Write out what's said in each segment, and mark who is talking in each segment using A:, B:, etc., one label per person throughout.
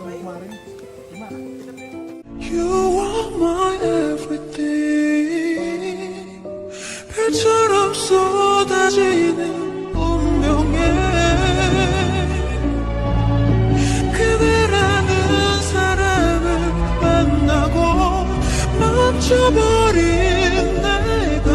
A: kemarin gimana?
B: You are my everything. 별처럼 쏟아지는 운명에 그대라는 사람을 만나고 멈춰버린 내가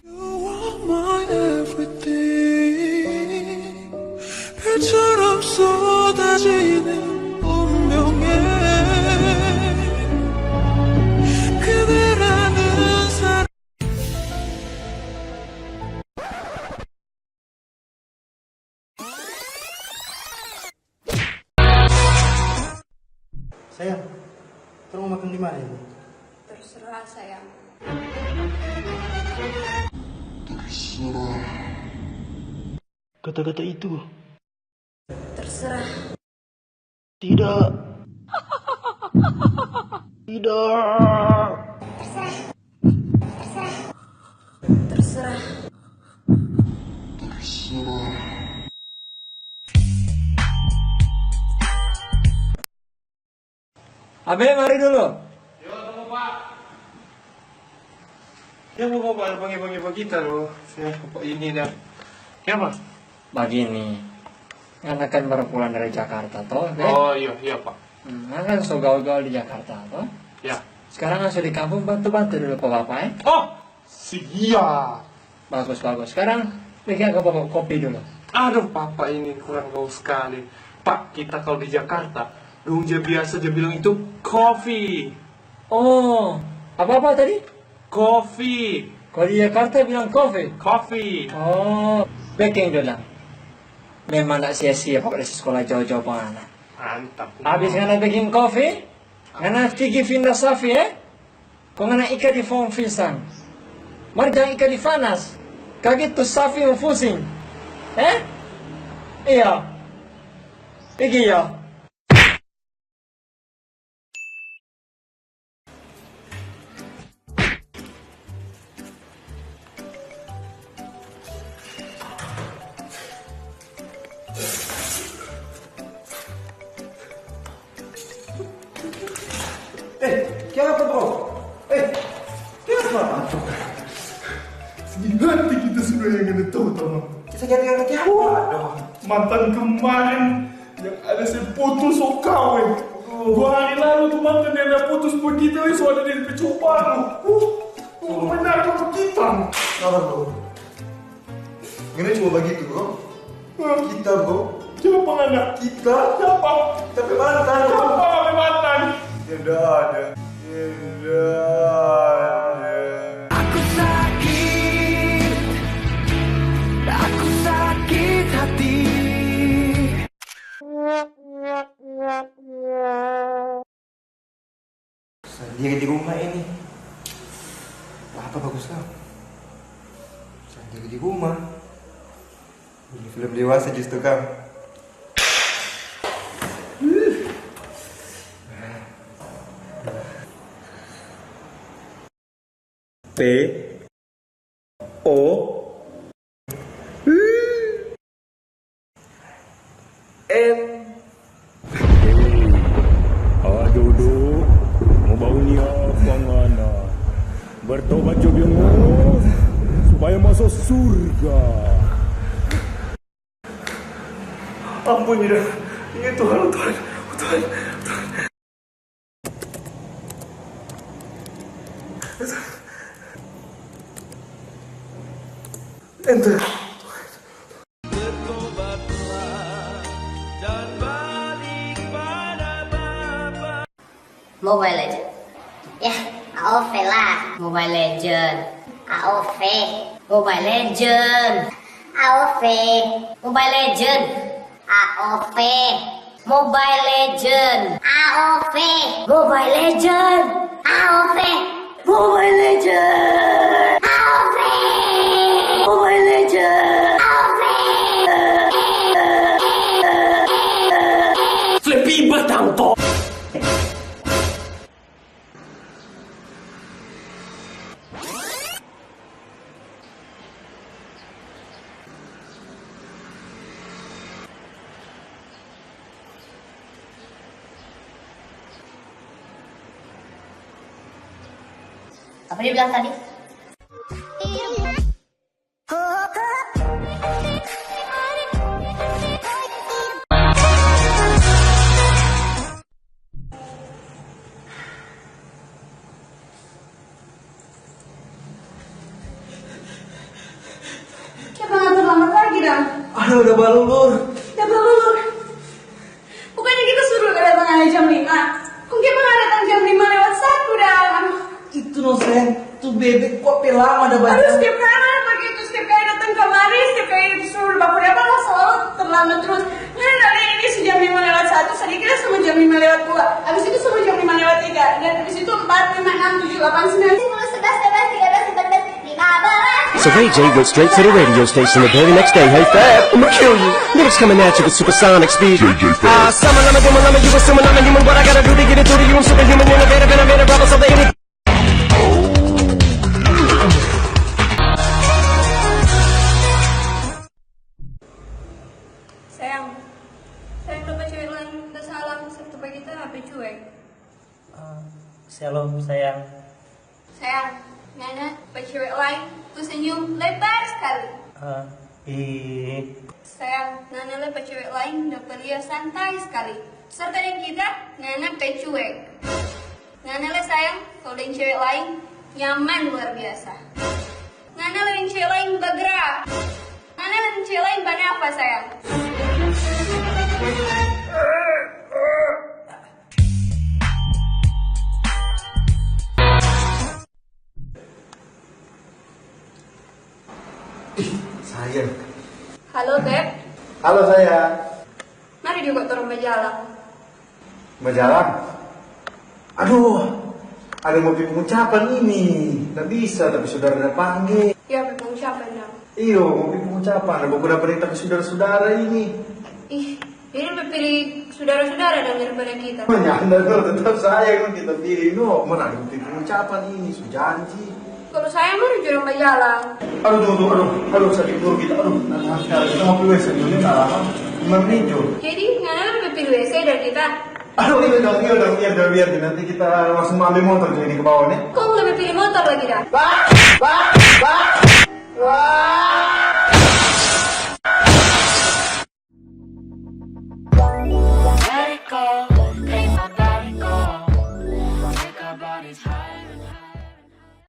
B: You are my everything. 별처럼 쏟아지는 운명에 그대라는 사람.
A: Sayang, kita mau makan di mana ibu?
C: Terserah sayang.
A: Kata-kata itu
C: Terserah.
A: tidak. Tidak.
C: Terserah.
D: Abe, mari dulu.
E: Yo, tunggu Pak. Ya mau Pak, pagi-pagi kita loh. Saya ini dah. Kenapa?
D: Begini, anak kan baru pulang dari Jakarta toh, Be?
E: Oh iya Pak.
D: Anak kan so gaul-gaul di Jakarta toh.
E: Ya.
D: Sekarang langsung di kampung bantu-bantu dulu Pak Bapak ya.
E: Oh, siap.
D: Bagus. Sekarang bikin ke Bapak kopi dulu.
E: Aduh, Papa ini kurang gaul sekali. Pak, kita kalau di Jakarta, dong biasa dia bilang itu coffee.
D: Oh, apa tadi?
E: Coffee.
D: Kalau di Jakarta bilang kopi.
E: Coffee.
D: Oh, baking dulu. Memang tak sia-sia Pak dari sekolah jauh-jauh penganak.
E: Mantap.
D: Habis ngana baking kopi, ngana tigi finda safi kau ngana ikat di form fisan. Marjang ikat di fanas. Kaget tu safi mufusing. Iya. Iki ya.
A: Kenapa bro? Kenapa?
E: Sedih hati kita sudah yang ada tahu, teman.
A: Kita jadi anak siapa? Aduh.
E: Mantan kemarin yang ada saya putus kawin. 2 hari lalu tuh mantan yang ada putus begitu so ada di percobaan. Benar kamu kita.
A: Kenapa bro? Gini cuma begitu bro. Kita bro.
E: Siapa anak?
A: Kita.
E: Siapa?
A: Tapi mantan.
E: Siapa kami mantan?
A: Tidak ada.
B: Aku sakit hati.
A: Sendiri di rumah ini. Apa bagus kau? Sendiri di rumah. Ini film dewasa justru kau. P O N.
F: Aduh, mau bau ni apa ngana? Bertobat jobiongo supaya masuk surga.
E: Ampun ya. Ini Tuhan. Enter.
C: Mobile Legend. Ya, AOV lah. Mobile Legend. AOV. Mobile Legend. AOV. Mobile Legend. AOV. Mobile Legend. AOV. Mobile Legend. AOV. Mobile Legend. AOV. Mobile Legend. AOV.
B: Flippy batang to.
C: Apa dia bilang tadi?
G: Kenapa terlambat lagi, Dam?
A: Aduh, udah balulur.
G: Ya belum. Bukannya kita suruh kedatangannya jam 5. Kok kita nggak datang jam 5 lewat 1, Dam?
A: Itu no sayang, tuh bebek kok lama ada
G: Aduh, setiap kali pakai itu, setiap kali datang kemari, setiap kali disuruh baku apa lah selalu terlambat terus. Nah, dari ini sejam 5 lewat 1, saya kira sama jam 5 lewat 2. Habis itu sama jam 5 lewat 3. Dan habis itu 4, 5, 6, 7, 8, 9, 10, 11, 12, 13, 14, 15.
H: So Ray J went straight to the radio station the very next day. Hey Fab, I'ma kill you. Lyrics coming at you with supersonic speed. Summon, I'm a you assuming I'm a human. What I gotta do to get it through to you? I'm superhuman, innovative, and I made a rubber so they any.
G: Sayang dapat cewek lain udah salam, Sabtu pagi kita HP cuek.
I: Shalom sayang.
G: Sayang, Nana dapat cewek lain tuh senyum lebar sekali. Sayang, Nana dapat cewek lain dapat dia santai sekali. Serta dengan kita, Nana pecuek. Nana le sayang, kalau dengan cewek lain nyaman luar biasa. Nana le dengan cewek lain bergerak. Nana le dengan cewek lain banyak apa sayang?
A: Sayang.
G: Halo Beb,
A: Halo sayang.
G: mari juga turun majalah.
A: Majalah. Aduh, ada mau bikin pengucapan ini. Nggak bisa, tapi saudara udah panggil.
G: Ya, pengucapan dong.
A: Iyo, mau bikin pengucapan. Ada beberapa yang tapi saudara-saudara ini.
G: Ih, ini pilih saudara-saudara dan daripada kita.
A: Menyanda dulu, tetap sayang kita pilih. No, mana ada bikin pengucapan ini, janji.
G: Kalau saya mau jurang majalah.
A: Aduh, sakit perut kita. Aduh, nah sekarang kita mau pilih sebelumnya nggak lama. 5 menit, Jo.
G: Jadi, ngana pilih WC dari kita.
A: Aduh, biar nanti kita langsung ambil motor jadi ke bawah nih.
G: Kok lebih pilih motor lagi dah?
B: Let it go.